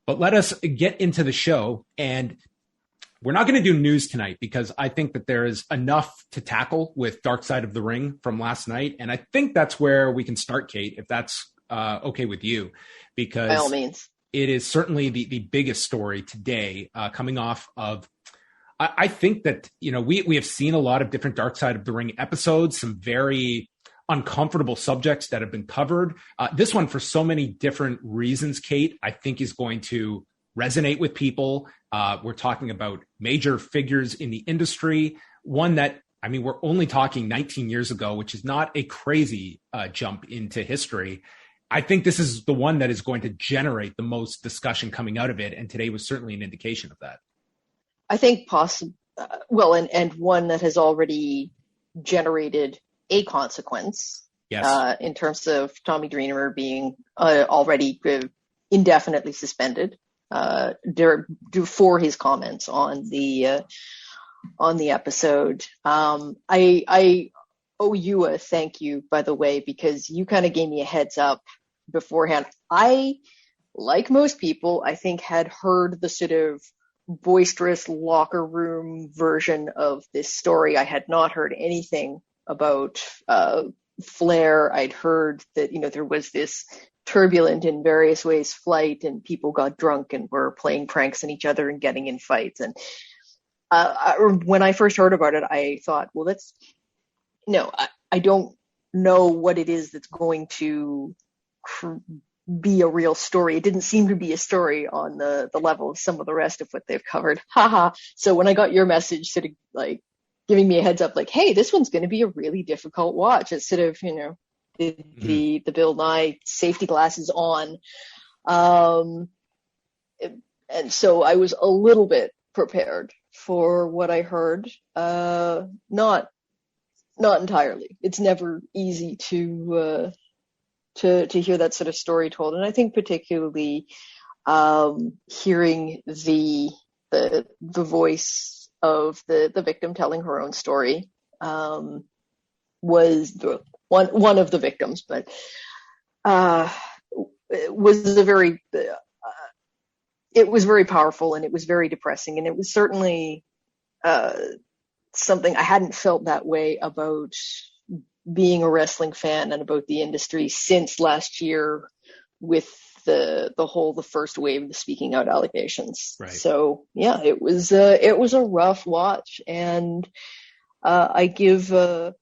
But let us get into the show. And we're not going to do news tonight because I think that there is enough to tackle with Dark Side of the Ring from last night. And I think that's where we can start, Kate, if that's okay with you, because by all means, it is certainly the biggest story today, coming off of, I think that, we have seen a lot of different Dark Side of the Ring episodes, some very uncomfortable subjects that have been covered. This one, for so many different reasons, Kate, I think is going to resonate with people. We're talking about major figures in the industry. One that, we're only talking 19 years ago, which is not a crazy jump into history. I think this is the one that is going to generate the most discussion coming out of it. And today was certainly an indication of that. I think and one that has already generated a consequence. Yes. In terms of Tommy Dreamer being already indefinitely suspended for his comments on the episode. I owe you a thank you, by the way, because you kind of gave me a heads up beforehand. I, like most people, I think had heard the sort of boisterous locker room version of this story. I had not heard anything about Flair. I'd heard that, there was this turbulent in various ways flight and people got drunk and were playing pranks on each other and getting in fights. And when I first heard about it, I thought, well, I don't know what it is that's going to be a real story. It didn't seem to be a story on the level of some of the rest of what they've covered. Haha. So when I got your message sort of like giving me a heads up, like, hey, this one's going to be a really difficult watch. It's sort of, the Bill Nye safety glasses on. And so I was a little bit prepared for what I heard. Not entirely. It's never easy to hear that sort of story told. And I think particularly hearing the voice of the victim telling her own story was one of the victims, but it was very powerful and it was very depressing. And it was certainly something I hadn't felt that way about being a wrestling fan and about the industry since last year with the first wave of the speaking out allegations. Right. So yeah, it was a rough watch, and I give the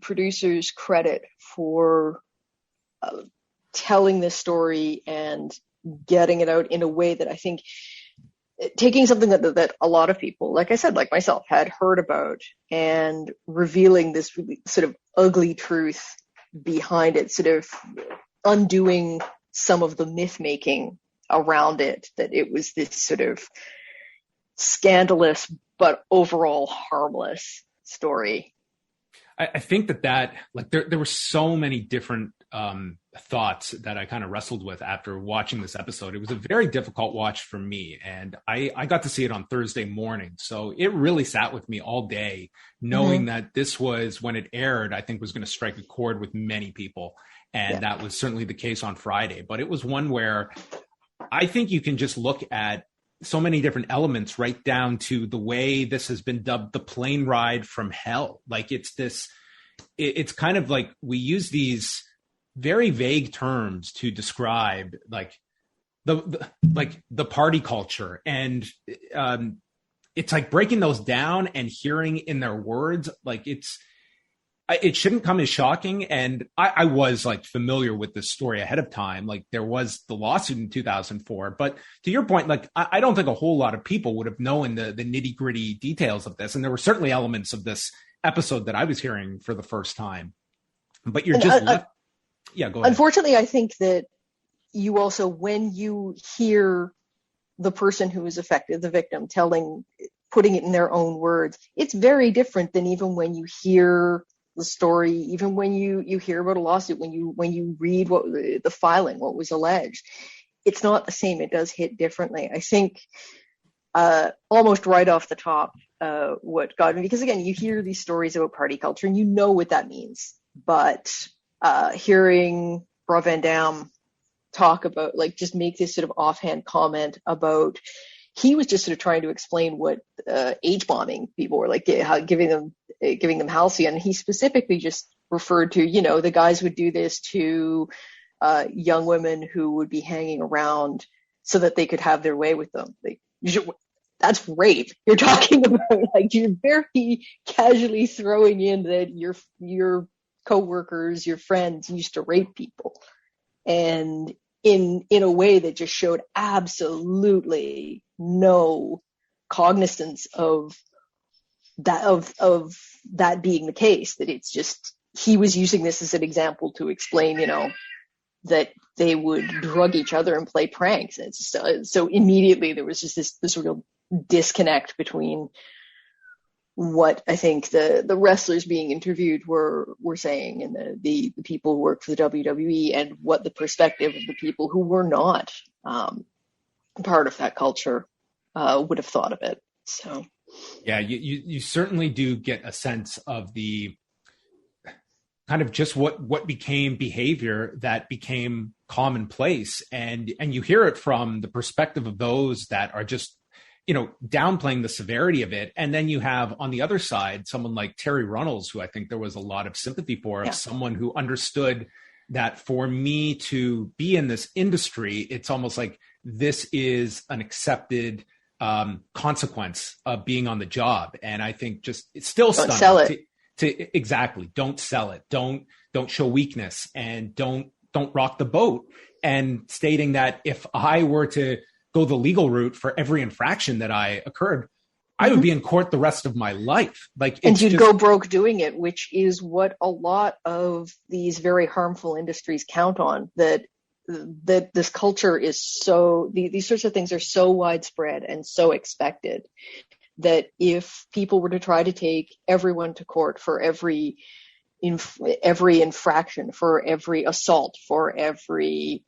producers credit for telling this story and getting it out in a way that I think, taking something that a lot of people, like I said, like myself, had heard about and revealing this really sort of ugly truth behind it, sort of undoing some of the myth making around it, that it was this sort of scandalous but overall harmless story. I think that like there were so many different thoughts that I kind of wrestled with after watching this episode. It was a very difficult watch for me, and I got to see it on Thursday morning. So it really sat with me all day, knowing that this was, when it aired, I think was going to strike a chord with many people. And that was certainly the case on Friday. But it was one where I think you can just look at so many different elements, right down to the way this has been dubbed the plane ride from hell. Like it's kind of like we use these very vague terms to describe like the party culture. And it's like breaking those down and hearing in their words, like it shouldn't come as shocking. And I was like familiar with this story ahead of time. Like there was the lawsuit in 2004, but to your point, like I don't think a whole lot of people would have known the nitty gritty details of this. And there were certainly elements of this episode that I was hearing for the first time, but you're just left. Yeah, go ahead. Unfortunately, I think that you also, when you hear the person who is affected, the victim, putting it in their own words, it's very different than even when you hear the story, even when you hear about a lawsuit, when you read what the filing, what was alleged. It's not the same. It does hit differently. I think almost right off the top, what got me, because again, you hear these stories about party culture and you know what that means, but hearing Rob Van Dam talk about, like, just make this sort of offhand comment about, he was just sort of trying to explain what H-bombing people were like, how giving them halcyon. And he specifically just referred to, the guys would do this to young women who would be hanging around so that they could have their way with them. That's rape. You're talking about, like, you're very casually throwing in that your coworkers, your friends used to rape people, and in a way that just showed absolutely no cognizance of that being the case. That it's just, he was using this as an example to explain, that they would drug each other and play pranks. And it's so immediately there was just this real disconnect between what I think the wrestlers being interviewed were saying, and the people who work for the WWE, and what the perspective of the people who were not part of that culture would have thought of it. So yeah, you certainly do get a sense of the kind of just what became behavior that became commonplace, and you hear it from the perspective of those that are just downplaying the severity of it. And then you have on the other side someone like Terry Runnels, who I think there was a lot of sympathy for, of someone who understood that for me to be in this industry, it's almost like this is an accepted consequence of being on the job. And I think just it's still don't sell it. Exactly. Don't sell it. Don't show weakness, and don't rock the boat. And stating that if I were to go the legal route for every infraction that I occurred, I would be in court the rest of my life. And you'd go broke doing it, which is what a lot of these very harmful industries count on, that this culture is so, these sorts of things are so widespread and so expected, that if people were to try to take everyone to court for every infraction, for every assault, for every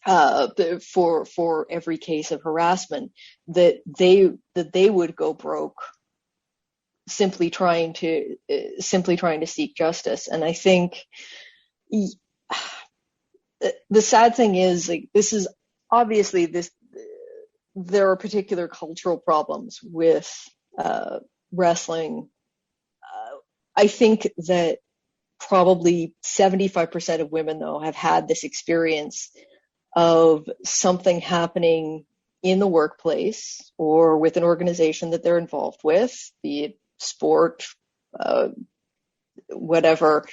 for every case of harassment, that they would go broke simply trying to seek justice. And I think the sad thing is, like, this is obviously there are particular cultural problems with wrestling. I think that probably 75% of women, though, have had this experience of something happening in the workplace or with an organization that they're involved with, be it sport, whatever,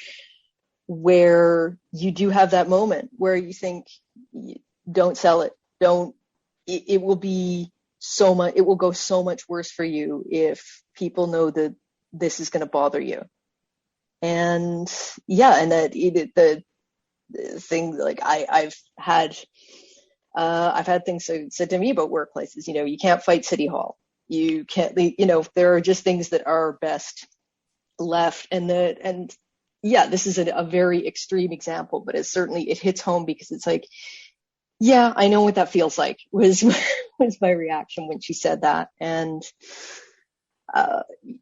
where you do have that moment where you think, don't sell it. It will go so much worse for you if people know that this is going to bother you. And that the thing, like, I've had things said to me about workplaces. You can't fight City Hall. You can't. There are just things that are best left. And this is a very extreme example, but it hits home, because it's like, yeah, I know what that feels like, was my reaction when she said that. And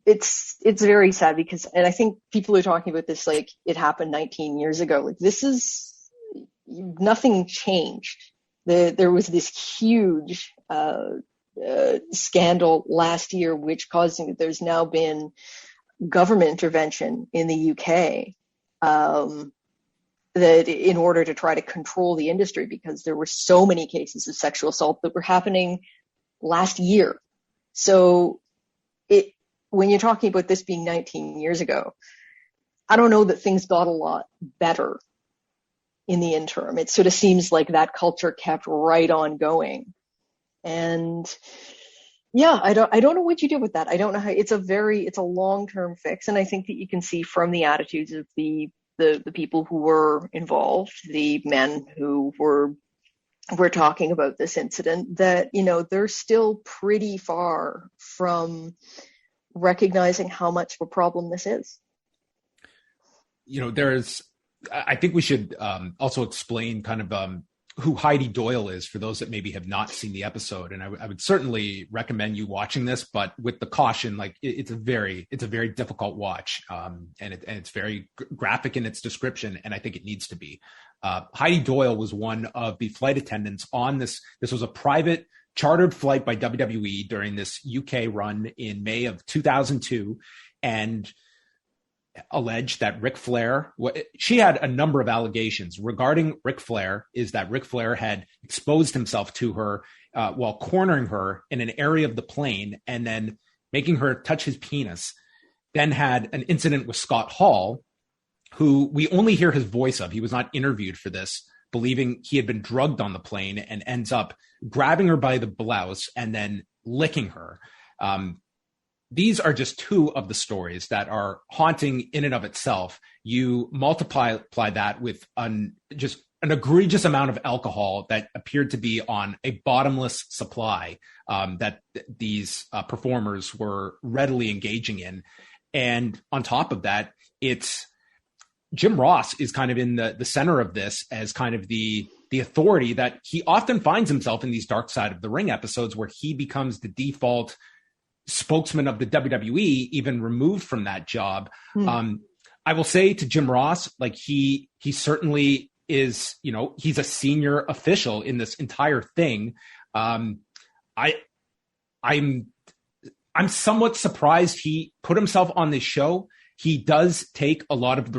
it's very sad, because, and I think people are talking about this like it happened 19 years ago. Like, nothing changed. There was this huge scandal last year, which caused, there's now been government intervention in the UK that in order to try to control the industry, because there were so many cases of sexual assault that were happening last year. So when you're talking about this being 19 years ago, I don't know that things got a lot better in the interim. It sort of seems like that culture kept right on going. And yeah, I don't know what you do with that. I don't know how. It's a long-term fix. And I think that you can see from the attitudes of the people who were involved, the men who were talking about this incident, that, they're still pretty far from recognizing how much of a problem this is. I think we should also explain kind of who Heidi Doyle is for those that maybe have not seen the episode. And I would certainly recommend you watching this, but with the caution, like it's a very difficult watch. And it's very graphic in its description. And I think it needs to be. Heidi Doyle was one of the flight attendants on this. This was a private chartered flight by WWE during this UK run in May of 2002. And alleged that Ric Flair, she had a number of allegations regarding Ric Flair, is that Ric Flair had exposed himself to her while cornering her in an area of the plane and then making her touch his penis. Then had an incident with Scott Hall, who we only hear his voice of. He was not interviewed for this, believing he had been drugged on the plane, and ends up grabbing her by the blouse and then licking her. These are just two of the stories that are haunting in and of itself. You multiply that with just an egregious amount of alcohol that appeared to be on a bottomless supply that these performers were readily engaging in. And on top of that, it's Jim Ross is kind of in the center of this as kind of the authority that he often finds himself in these Dark Side of the Ring episodes, where he becomes the default spokesman of the WWE, even removed from that job. I will say to Jim Ross, like he certainly is, he's a senior official in this entire thing. I'm somewhat surprised he put himself on this show. He does take a lot of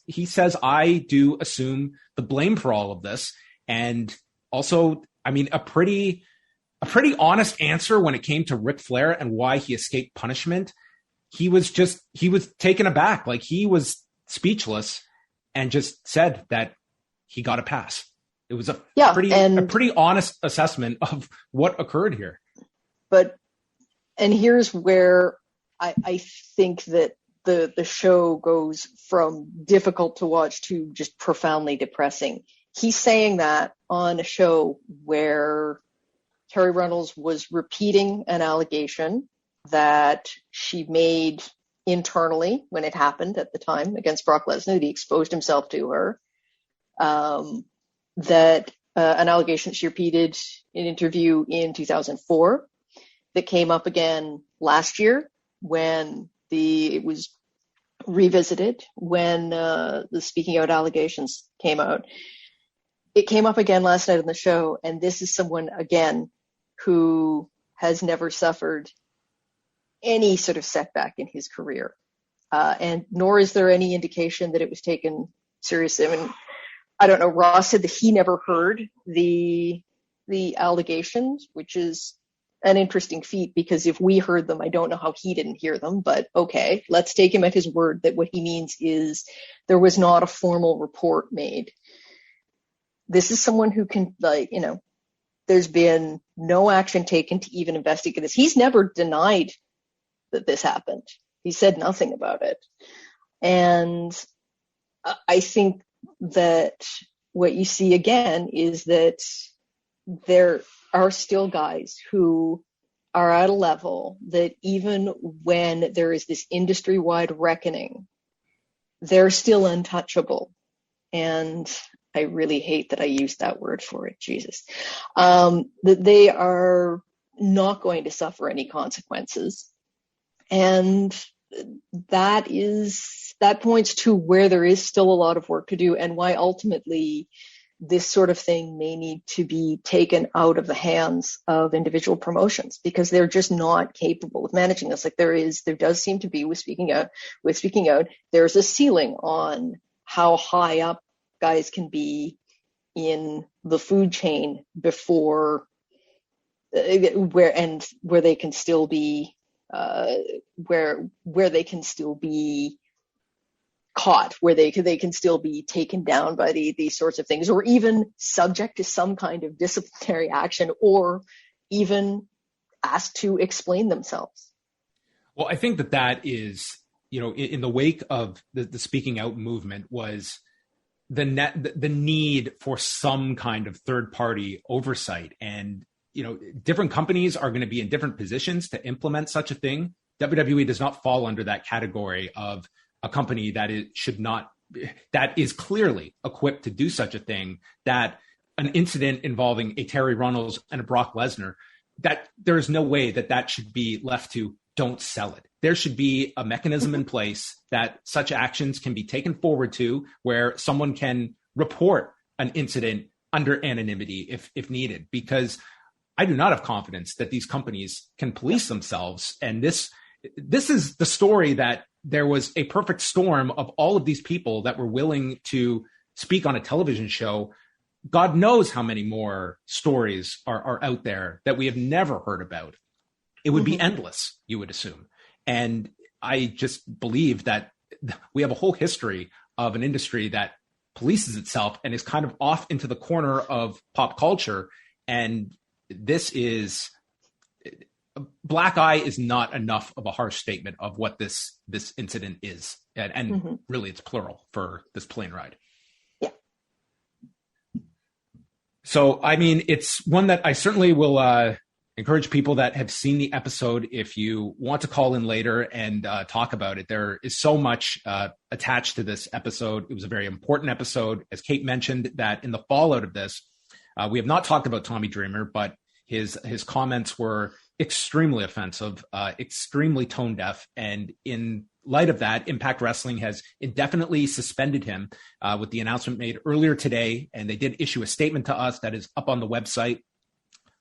he says, I do assume the blame for all of this. And also, I mean, a pretty honest answer when it came to Ric Flair and why he escaped punishment. He was taken aback. Like, he was speechless and just said that he got a pass. It was a pretty honest assessment of what occurred here. And here's where I think that the show goes from difficult to watch to just profoundly depressing. He's saying that on a show where Terry Runnels was repeating an allegation that she made internally when it happened at the time against Brock Lesnar, that he exposed himself to her, that an allegation she repeated in an interview in 2004 that came up again last year when it was revisited when the Speaking Out allegations came out. It came up again last night on the show, and this is someone, again, who has never suffered any sort of setback in his career. And nor is there any indication that it was taken seriously. I mean, I don't know, Ross said that he never heard the allegations, which is an interesting feat, because if we heard them, I don't know how he didn't hear them, but okay, let's take him at his word that what he means is there was not a formal report made. This is someone who can, there's been no action taken to even investigate this. He's never denied that this happened. He said nothing about it. And I think that what you see again is that there are still guys who are at a level that even when there is this industry-wide reckoning, they're still untouchable. And I really hate that I used that word for it, Jesus. That they are not going to suffer any consequences. And that points to where there is still a lot of work to do, and why ultimately this sort of thing may need to be taken out of the hands of individual promotions, because they're just not capable of managing this. Like there does seem to be with Speaking Out, there's a ceiling on how high up guys can be in the food chain before where they can still be where they can still be caught, where they can still be taken down by these sorts of things, or even subject to some kind of disciplinary action, or even asked to explain themselves. Well, I think that is, in the wake of the Speaking Out movement was the need for some kind of third party oversight. And, different companies are going to be in different positions to implement such a thing. WWE does not fall under that category of a company that is clearly equipped to do such a thing, that an incident involving a Terry Runnels and a Brock Lesnar, that there is no way that should be left to don't sell it. There should be a mechanism in place that such actions can be taken forward to, where someone can report an incident under anonymity if needed, because I do not have confidence that these companies can police themselves. And this is the story, that there was a perfect storm of all of these people that were willing to speak on a television show. God knows how many more stories are out there that we have never heard about. It would be endless, you would assume. And I just believe that we have a whole history of an industry that polices itself and is kind of off into the corner of pop culture. And this is, black eye is not enough of a harsh statement of what this incident is. And really it's plural for this plane ride. Yeah. So, I mean, it's one that I certainly will encourage people that have seen the episode, if you want to call in later and talk about it. There is so much attached to this episode. It was a very important episode. As Kate mentioned, that in the fallout of this, we have not talked about Tommy Dreamer, but his comments were extremely offensive, extremely tone deaf. And in light of that, Impact Wrestling has indefinitely suspended him with the announcement made earlier today. And they did issue a statement to us that is up on the website.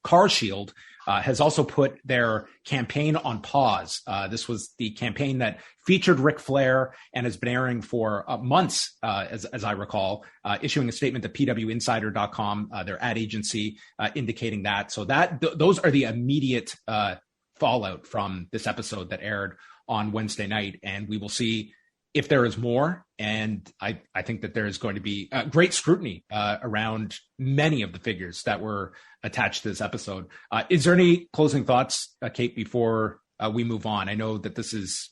Car Shield has also put their campaign on pause. This was the campaign that featured Ric Flair and has been airing for months, as I recall, issuing a statement to pwinsider.com, their ad agency, indicating that. So those are the immediate fallout from this episode that aired on Wednesday night. And we will see if there is more. And I think that there is going to be great scrutiny around many of the figures that were attached to this episode. Is there any closing thoughts, Kate, before we move on? I know that this is,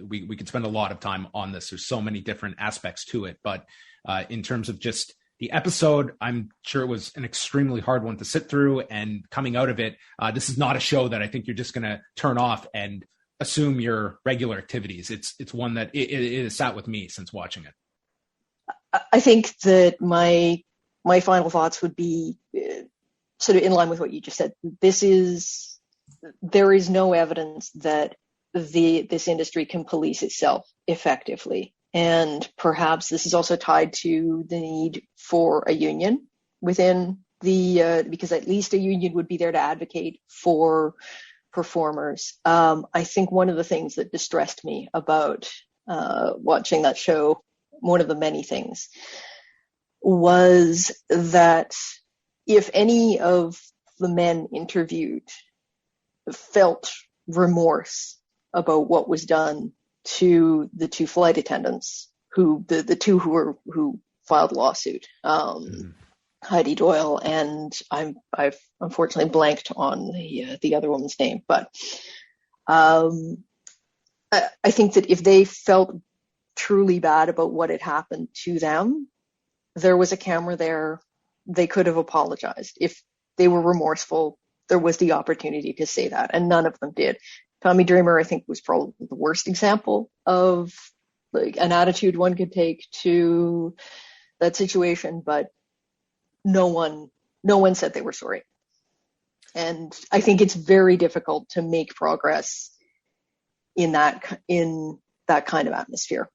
we could spend a lot of time on this. There's so many different aspects to it, but in terms of just the episode, I'm sure it was an extremely hard one to sit through, and coming out of it, this is not a show that I think you're just going to turn off and assume your regular activities. It's one that it has sat with me since watching it. I think that my final thoughts would be sort of in line with what you just said. There is no evidence that this industry can police itself effectively. And perhaps this is also tied to the need for a union within because at least a union would be there to advocate for performers. I think one of the things that distressed me about watching that show, one of the many things, was that if any of the men interviewed felt remorse about what was done to the two flight attendants, the two who filed lawsuit, Heidi Doyle, and I've unfortunately blanked on the other woman's name, but I think that if they felt truly bad about what had happened to them, there was a camera there, they could have apologized. If they were remorseful, there was the opportunity to say that, and none of them did. Tommy Dreamer, I think, was probably the worst example of like an attitude one could take to that situation, but no one said they were sorry. And I think it's very difficult to make progress in that kind of atmosphere.